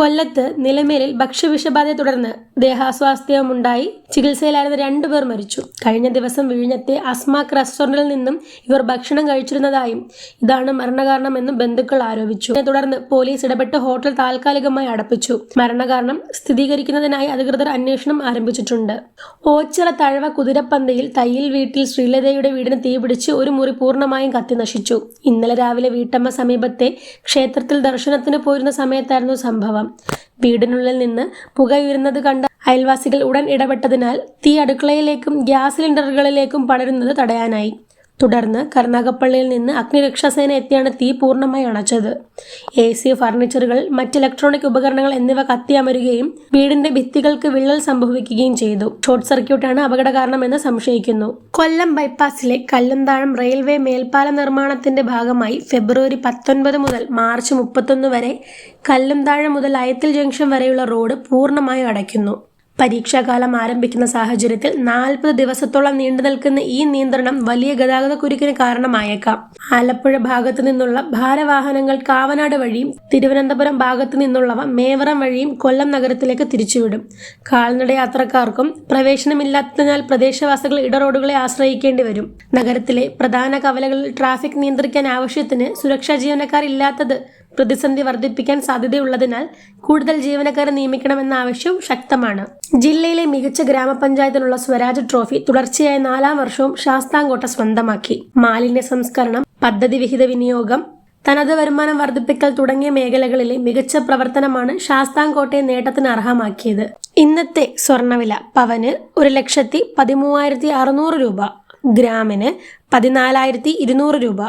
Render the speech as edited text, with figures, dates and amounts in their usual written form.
കൊല്ലത്ത് നിലമേലിൽ ഭക്ഷ്യവിഷബാധയെ തുടർന്ന് ദേഹാസ്വാസ്ഥ്യമുണ്ടായി ചികിത്സയിലായിരുന്ന 2 പേർ മരിച്ചു. കഴിഞ്ഞ ദിവസം വിഴിഞ്ഞത്തെ അസ്മാക് റെസ്റ്റോറന്റിൽ നിന്നും ഇവർ ഭക്ഷണം കഴിച്ചിരുന്നതായും ഇതാണ് മരണകാരണമെന്നും ബന്ധുക്കൾ ആരോപിച്ചു. ഇതിനെ തുടർന്ന് പോലീസ് ഇടപെട്ട് ഹോട്ടൽ താൽക്കാലികമായി അടപ്പിച്ചു. മരണകാരണം സ്ഥിരീകരിക്കുന്നതിനായി അധികൃതർ അന്വേഷണം ആരംഭിച്ചിട്ടുണ്ട്. ഓച്ചിറ തഴവ കുതിരപ്പന്തയിൽ തയ്യിൽ വീട്ടിൽ ശ്രീലതയുടെ വീടിന് തീപിടിച്ച് ഒരു മുറി പൂർണ്ണമായും കത്തി നശിച്ചു. ഇന്നലെ രാവിലെ വീട്ടമ്മ സമീപത്തെ ക്ഷേത്രത്തിൽ ദർശനത്തിന് പോയിരുന്ന സമയത്തായിരുന്നു സംഭവം. വീടിനുള്ളിൽ നിന്ന് പുകയുയരുന്നത് കണ്ട അയൽവാസികൾ ഉടൻ ഇടപെട്ടതിനാൽ തീ അടുക്കളയിലേക്കും ഗ്യാസ് സിലിണ്ടറുകളിലേക്കും പടരുന്നത് തടയാനായി. തുടർന്ന് കരുനാഗപ്പള്ളിയിൽ നിന്ന് അഗ്നിരക്ഷാസേന എത്തിയാണ് തീ പൂർണ്ണമായി അണച്ചത്. AC, ഫർണിച്ചറുകൾ, മറ്റ് ഇലക്ട്രോണിക് ഉപകരണങ്ങൾ എന്നിവ കത്തിയമരുകയും വീടിന്റെ ഭിത്തികൾക്ക് വിള്ളൽ സംഭവിക്കുകയും ചെയ്തു. ഷോർട്ട് സർക്യൂട്ടാണ് അപകട കാരണമെന്ന് സംശയിക്കുന്നു. കൊല്ലം ബൈപ്പാസിലെ കല്ലുംതാഴം റെയിൽവേ മേൽപ്പാല നിർമ്മാണത്തിന്റെ ഭാഗമായി ഫെബ്രുവരി 19 മുതൽ മാർച്ച് 31 വരെ കല്ലുംതാഴം മുതൽ അയത്തിൽ ജംഗ്ഷൻ വരെയുള്ള റോഡ് പൂർണ്ണമായും അടയ്ക്കുന്നു. പരീക്ഷാകാലം ആരംഭിക്കുന്ന സാഹചര്യത്തിൽ 40 ദിവസത്തോളം നീണ്ടു നിൽക്കുന്ന ഈ നിയന്ത്രണം വലിയ ഗതാഗതക്കുരുക്കിന് കാരണമായേക്കാം. ആലപ്പുഴ ഭാഗത്തു നിന്നുള്ള ഭാരവാഹനങ്ങൾ കാവനാട് വഴിയും തിരുവനന്തപുരം ഭാഗത്തു നിന്നുള്ളവ മേവറം വഴിയും കൊല്ലം നഗരത്തിലേക്ക് തിരിച്ചുവിടും. കാൽനട യാത്രക്കാർക്കും പ്രവേശനമില്ലാത്തതിനാൽ പ്രദേശവാസികൾ ഇടറോഡുകളെ ആശ്രയിക്കേണ്ടി വരും. നഗരത്തിലെ പ്രധാന കവലകളിൽ ട്രാഫിക് നിയന്ത്രിക്കാൻ ആവശ്യത്തിന് സുരക്ഷാ ജീവനക്കാർ ഇല്ലാത്തത് പ്രതിസന്ധി വർദ്ധിപ്പിക്കാൻ സാധ്യതയുള്ളതിനാൽ കൂടുതൽ ജീവനക്കാരെ നിയമിക്കണമെന്ന ആവശ്യവും ശക്തമാണ്. ജില്ലയിലെ മികച്ച ഗ്രാമപഞ്ചായത്തിനുള്ള സ്വരാജ് ട്രോഫി തുടർച്ചയായ 4ാം വർഷവും ശാസ്താംകോട്ട സ്വന്തമാക്കി. മാലിന്യ സംസ്കരണം, പദ്ധതി വിഹിത വിനിയോഗം, തനത് വരുമാനം വർദ്ധിപ്പിക്കൽ തുടങ്ങിയ മേഖലകളിലെ മികച്ച പ്രവർത്തനമാണ് ശാസ്താംകോട്ടയെ നേട്ടത്തിന് അർഹമാക്കിയത്. ഇന്നത്തെ സ്വർണ്ണവില പവന് 1,13,600 രൂപ, ഗ്രാമിന് 14,200 രൂപ.